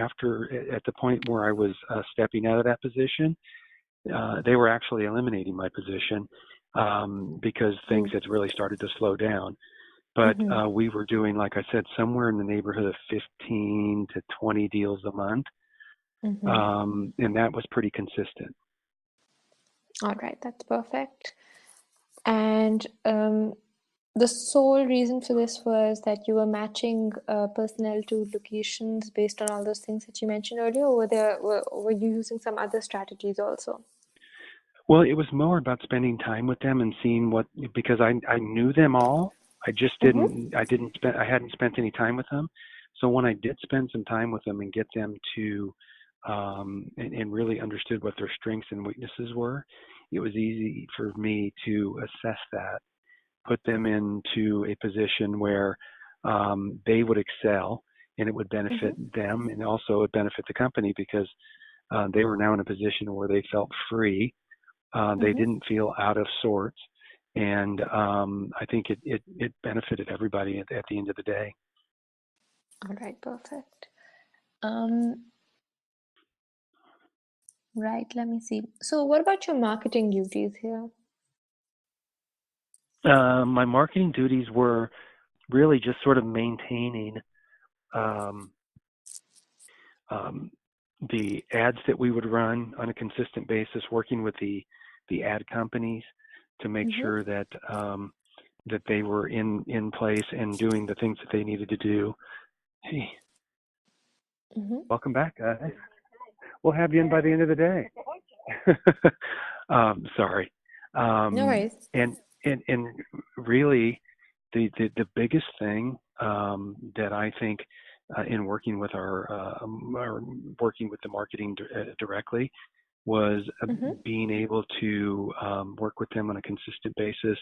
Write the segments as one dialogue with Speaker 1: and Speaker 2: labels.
Speaker 1: at the point where I was stepping out of that position, they were actually eliminating my position because things had really started to slow down. But
Speaker 2: Mm-hmm.
Speaker 1: we were doing, like I said, somewhere in the neighborhood of 15 to 20 deals a month,
Speaker 2: Mm-hmm.
Speaker 1: and that was pretty consistent.
Speaker 2: All right, that's perfect. And the sole reason for this was that you were matching personnel to locations based on all those things that you mentioned earlier, or were you using some other strategies also?
Speaker 1: Well, it was more about spending time with them and seeing what, because I knew them all. I just
Speaker 2: Mm-hmm.
Speaker 1: I hadn't spent any time with them. So when I did spend some time with them and get them to, and really understood what their strengths and weaknesses were, it was easy for me to assess that, put them into a position where they would excel and it would benefit
Speaker 2: Mm-hmm.
Speaker 1: them and also it would benefit the company because they were now in a position where they felt free. They
Speaker 2: Mm-hmm.
Speaker 1: didn't feel out of sorts, and I think it benefited everybody at the end of the day.
Speaker 2: All right, perfect. Um, right, let me see. So what about your marketing duties here?
Speaker 1: My marketing duties were really just sort of maintaining um, um, the ads that we would run on a consistent basis, working with the ad companies to make
Speaker 2: Mm-hmm.
Speaker 1: sure that that they were in place and doing the things that they needed to do. Hey,
Speaker 2: Mm-hmm.
Speaker 1: welcome back, guys. We'll have you in by the end of the day. Sorry.
Speaker 2: No worries.
Speaker 1: And really, the biggest thing that I think in working with our working with the marketing directly was
Speaker 2: Mm-hmm.
Speaker 1: being able to work with them on a consistent basis,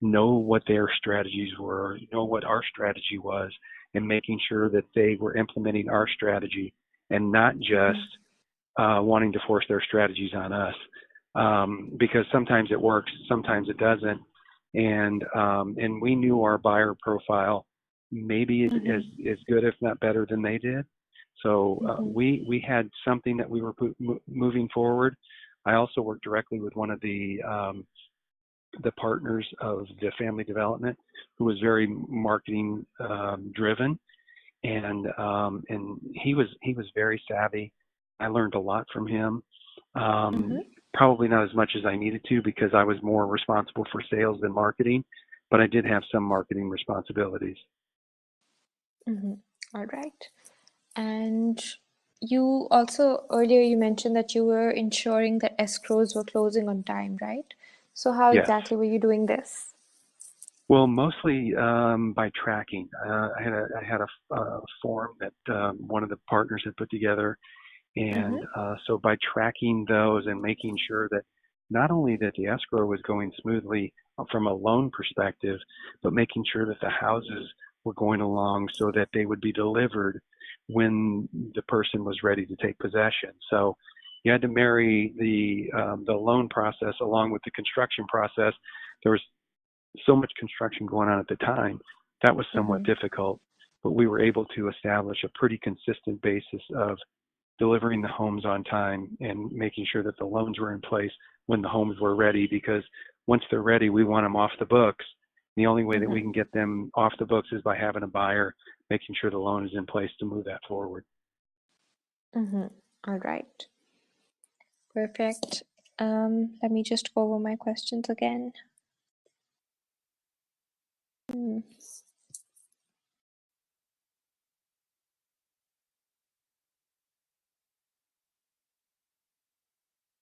Speaker 1: know what their strategies were, know what our strategy was, and making sure that they were implementing our strategy and not just
Speaker 2: Mm-hmm.
Speaker 1: wanting to force their strategies on us, because sometimes it works, sometimes it doesn't, and we knew our buyer profile maybe
Speaker 2: Mm-hmm.
Speaker 1: as good, if not better, than they did. So
Speaker 2: Mm-hmm.
Speaker 1: we had something that we were moving forward. I also worked directly with one of the partners of the family development, who was very marketing driven, and he was very savvy. I learned a lot from him. Um,
Speaker 2: Mm-hmm.
Speaker 1: Probably not as much as I needed to because I was more responsible for sales than marketing, but I did have some marketing responsibilities.
Speaker 2: Mm-hmm. All right. And you also earlier you mentioned that you were ensuring that escrows were closing on time, right? So how
Speaker 1: Yes.
Speaker 2: exactly were you doing this?
Speaker 1: Well, mostly by tracking. I had a form that one of the partners had put together. And
Speaker 2: Mm-hmm.
Speaker 1: so by tracking those and making sure that not only that the escrow was going smoothly from a loan perspective, but making sure that the houses were going along so that they would be delivered when the person was ready to take possession. So you had to marry the loan process along with the construction process. There was so much construction going on at the time that was somewhat
Speaker 2: Mm-hmm.
Speaker 1: difficult, but we were able to establish a pretty consistent basis of delivering the homes on time and making sure that the loans were in place when the homes were ready, because once they're ready, we want them off the books. The only way that we
Speaker 2: Mm-hmm.
Speaker 1: can get them off the books is by having a buyer, making sure the loan is in place to move that forward.
Speaker 2: Mm-hmm. All right. Perfect. Let me just go over my questions again. Hmm.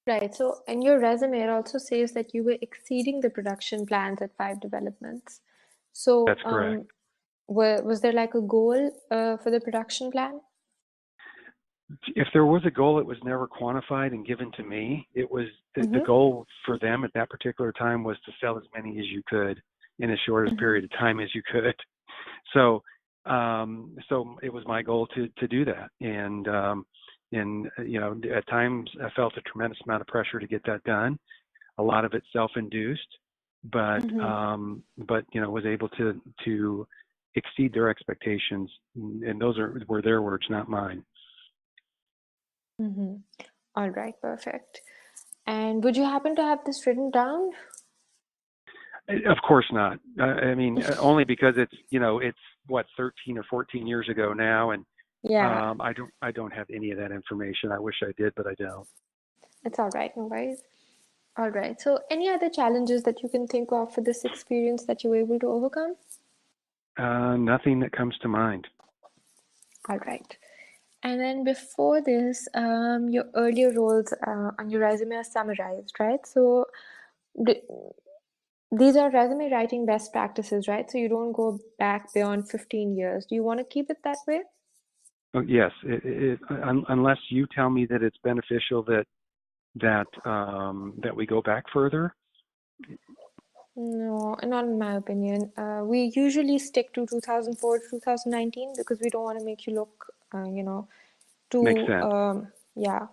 Speaker 2: Right. So in your resume, it also says that you were exceeding the production plans at 5 developments. So
Speaker 1: That's correct.
Speaker 2: was there like a goal for the production plan?
Speaker 1: If there was a goal, it was never quantified and given to me. It was the
Speaker 2: Mm-hmm.
Speaker 1: goal for them at that particular time was to sell as many as you could in as short a
Speaker 2: Mm-hmm.
Speaker 1: period of time as you could. So, so it was my goal to do that, and at times I felt a tremendous amount of pressure to get that done. A lot of it self-induced,
Speaker 2: Mm-hmm.
Speaker 1: but was able to exceed their expectations, and those were their words, not mine.
Speaker 2: Mm-hmm. All right, perfect. And would you happen to have this written down?
Speaker 1: Of course not. I mean, only because it's what 13 or 14 years ago now, and
Speaker 2: Yeah,
Speaker 1: I don't have any of that information. I wish I did, but I don't.
Speaker 2: it's all right, no worries. All right. So, any other challenges that you can think of for this experience that you were able to overcome?
Speaker 1: Nothing that comes to mind.
Speaker 2: All right. And then before this, your earlier roles on your resume are summarized, right? So, th these are resume writing best practices, right? So you don't go back beyond 15 years. Do you want to keep it that way?
Speaker 1: Oh, yes, unless you tell me that it's beneficial that we go back further.
Speaker 2: No, not in my opinion. We usually stick to 2004 to 2019 because we don't want to make you look,
Speaker 1: Makes
Speaker 2: too,
Speaker 1: sense.
Speaker 2: yeah.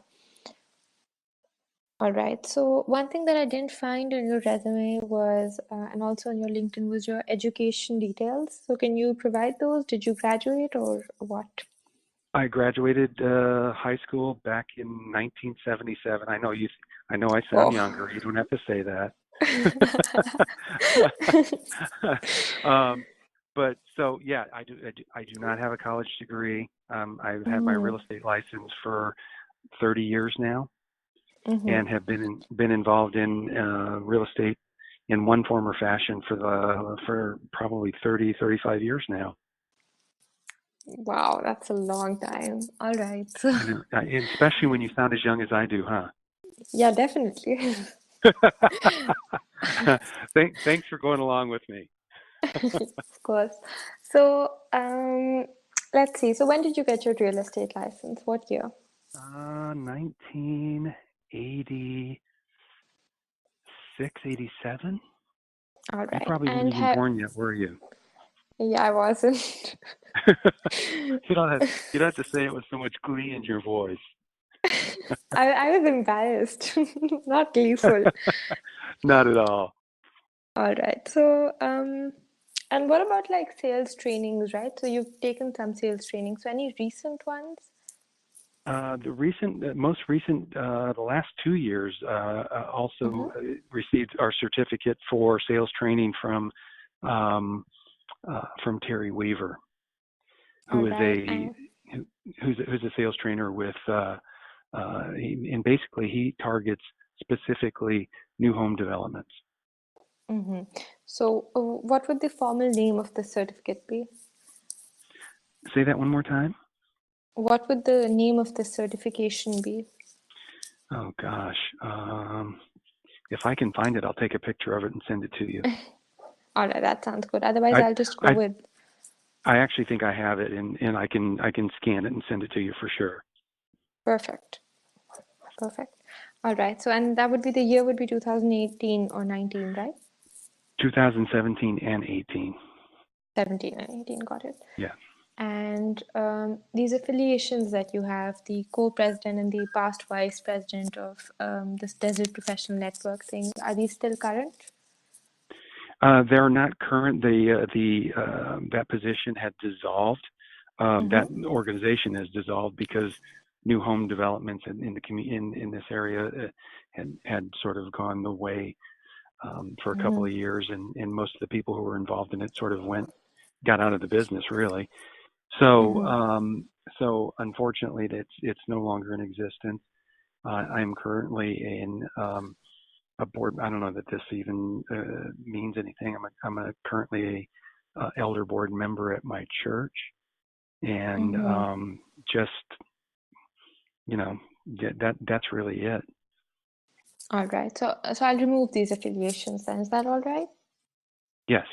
Speaker 2: All right. So one thing that I didn't find in your resume was, and also on your LinkedIn, was your education details. So can you provide those? Did you graduate or what?
Speaker 1: I graduated high school back in 1977. I know you. I know I sound
Speaker 2: Whoa.
Speaker 1: younger. You don't have to say that. um, but so yeah, I do not have a college degree. I've had my
Speaker 2: Mm-hmm.
Speaker 1: real estate license for 30 years now,
Speaker 2: Mm-hmm.
Speaker 1: and have been involved in real estate in one form or fashion for probably 30, 35 years now.
Speaker 2: Wow, that's a long time. All right.
Speaker 1: I know, and especially when you sound as young as I do, huh?
Speaker 2: Yeah, definitely.
Speaker 1: Thanks for going along with me.
Speaker 2: Of course. So, let's see. So when did you get your real estate license? What year?
Speaker 1: 1986, 87.
Speaker 2: All
Speaker 1: You
Speaker 2: right.
Speaker 1: probably weren't
Speaker 2: And
Speaker 1: even
Speaker 2: have,
Speaker 1: born yet, were you?
Speaker 2: yeah, I wasn't.
Speaker 1: you don't have you don't have to say it with so much glee in your voice.
Speaker 2: I was embarrassed, not gleeful.
Speaker 1: Not at all.
Speaker 2: All right. So, and what about like sales trainings, right? So you've taken some sales training. So any recent ones?
Speaker 1: Most recent, the last 2 years, also
Speaker 2: Mm-hmm.
Speaker 1: received our certificate for sales training um, from Terry Weaver,
Speaker 2: All
Speaker 1: who is
Speaker 2: right.
Speaker 1: a who's a sales trainer with, and basically he targets specifically new home developments.
Speaker 2: Mm-hmm. So, what would the formal name of the certificate be?
Speaker 1: Say that one more time.
Speaker 2: What would the name of the certification be?
Speaker 1: Oh gosh, if I can find it, I'll take a picture of it and send it to you.
Speaker 2: All right, that sounds good. Otherwise,
Speaker 1: I
Speaker 2: I'll just go
Speaker 1: I
Speaker 2: with
Speaker 1: I actually think I have it, and I can scan it and send it to you for sure.
Speaker 2: perfect. Perfect. All right. So, and that would be the year would be 2018 or 19, right?
Speaker 1: 2017 and 18.
Speaker 2: 17 and 18, got it.
Speaker 1: Yeah.
Speaker 2: And these affiliations that you have, the co-president and the past vice president of this Desert Professional Network thing, are these still current?
Speaker 1: They're not current. That position had dissolved. That
Speaker 2: Mm-hmm.
Speaker 1: organization has dissolved because new home developments in the in this area had sort of gone the way for a couple
Speaker 2: Mm-hmm.
Speaker 1: of years, and most of the people who were involved in it sort of got out of the business really. So
Speaker 2: Mm-hmm.
Speaker 1: so unfortunately, it's no longer in existence. I'm currently in a board. I don't know that this even means anything. Currently a elder board member at my church, and
Speaker 2: Mm-hmm.
Speaker 1: just you know that's really it.
Speaker 2: All right. So I'll remove these affiliations then. Is that all right?
Speaker 1: Yes.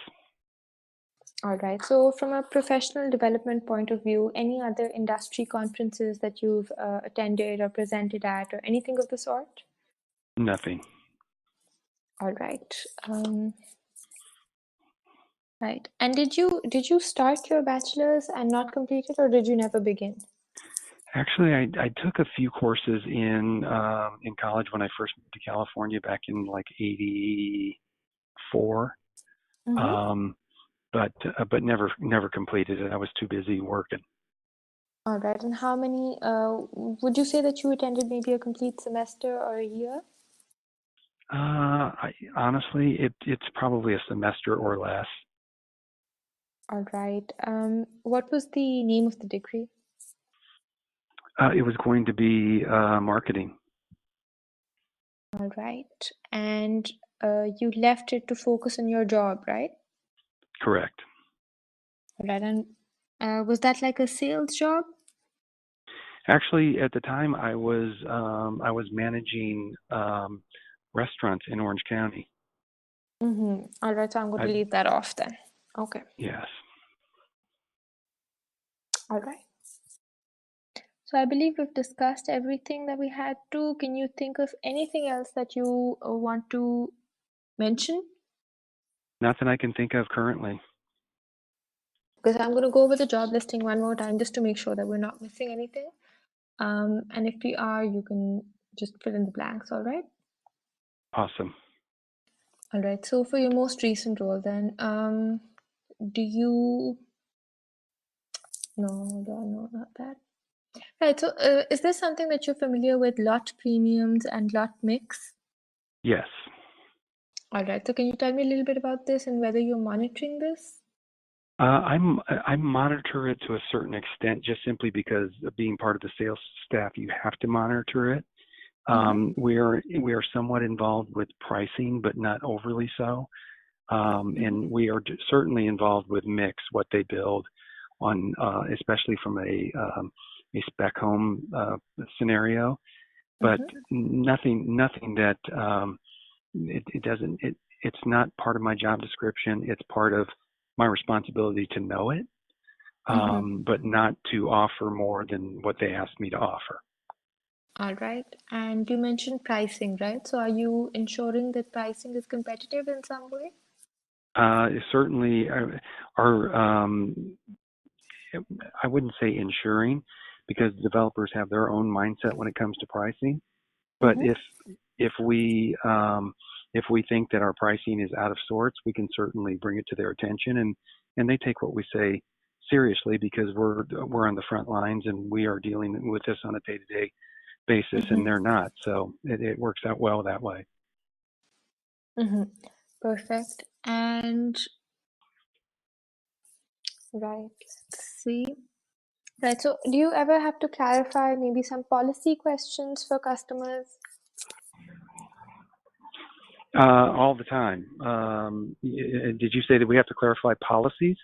Speaker 2: All right. So from a professional development point of view, any other industry conferences that you've attended or presented at or anything of the sort?
Speaker 1: Nothing.
Speaker 2: All right. Right. And did you start your bachelor's and not complete it, or did you never begin?
Speaker 1: Actually, I took a few courses in college when I first moved to California back in like '84.
Speaker 2: Mm-hmm.
Speaker 1: Um, but never completed it. I was too busy working.
Speaker 2: All right. And how many, would you say that you attended maybe a complete semester or a year?
Speaker 1: Honestly, it's probably a semester or less.
Speaker 2: All right. What was the name of the degree?
Speaker 1: It was going to be marketing.
Speaker 2: All right. And you left it to focus on your job, right?
Speaker 1: Correct.
Speaker 2: All right. And was that like a sales job?
Speaker 1: Actually, at the time, I was managing restaurants in Orange County.
Speaker 2: Mm-hmm. All right. So I'm going to
Speaker 1: I
Speaker 2: leave that off then. Okay.
Speaker 1: Yes.
Speaker 2: All right. So I believe we've discussed everything that we had to. Can you think of anything else that you want to mention?
Speaker 1: Nothing I can think of currently.
Speaker 2: Because I'm going to go over the job listing one more time just to make sure that we're not missing anything. And if we are, you can just fill in the blanks, all right?
Speaker 1: Awesome.
Speaker 2: All right. So for your most recent role, then, do you? No, not that. Right. So, is this something that you're familiar with? Lot premiums and lot mix.
Speaker 1: Yes.
Speaker 2: All right. So, can you tell me a little bit about this and whether you're monitoring this?
Speaker 1: I monitor it to a certain extent, just simply because of being part of the sales staff, you have to monitor it.
Speaker 2: Mm-hmm.
Speaker 1: We are somewhat involved with pricing, but not overly so.
Speaker 2: Mm-hmm.
Speaker 1: And we are certainly involved with mix, what they build on, especially from a spec home scenario. But
Speaker 2: Mm-hmm.
Speaker 1: nothing that it doesn't. It's not part of my job description. It's part of my responsibility to know it,
Speaker 2: Mm-hmm.
Speaker 1: but not to offer more than what they asked me to offer.
Speaker 2: All right. And you mentioned pricing, right? So, are you ensuring that pricing is competitive in some way?
Speaker 1: Certainly, our I wouldn't say ensuring, because developers have their own mindset when it comes to pricing. But
Speaker 2: Mm-hmm.
Speaker 1: if if we think that our pricing is out of sorts, we can certainly bring it to their attention, and they take what we say seriously, because we're on the front lines and we are dealing with this on a day-to-day basis, and
Speaker 2: Mm-hmm.
Speaker 1: they're not. So it works out well that way.
Speaker 2: Mm-hmm. Perfect. And right, let's see. Right. So, do you ever have to clarify maybe some policy questions for customers?
Speaker 1: All the time. Did you say that we have to clarify policies?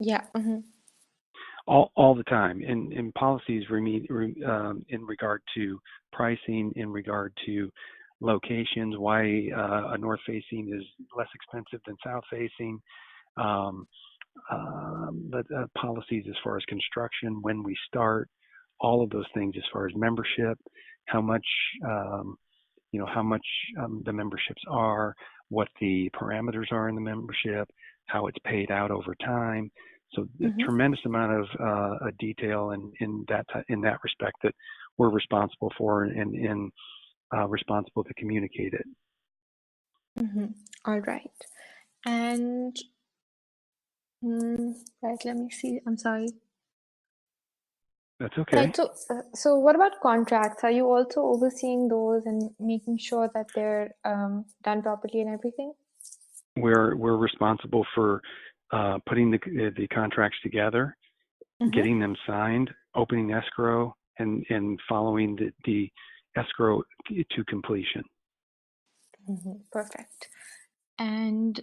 Speaker 2: Yeah. Mm-hmm.
Speaker 1: All the time. In policies in regard to pricing, in regard to locations, why a north facing is less expensive than south facing, um, but policies as far as construction, when we start, all of those things as far as membership, how much um, how much the memberships are, what the parameters are in the membership, how it's paid out over time. So a
Speaker 2: Mm-hmm.
Speaker 1: tremendous amount of detail in that respect that we're responsible for, and responsible to communicate it.
Speaker 2: Mm-hmm. All right. And right, let me see. I'm sorry.
Speaker 1: That's
Speaker 2: Right.
Speaker 1: okay.
Speaker 2: So what about contracts? Are you also overseeing those and making sure that they're done properly and everything?
Speaker 1: We're responsible for putting the contracts together,
Speaker 2: Mm-hmm.
Speaker 1: getting them signed, opening escrow, and following the escrow to completion.
Speaker 2: Mm-hmm. Perfect. And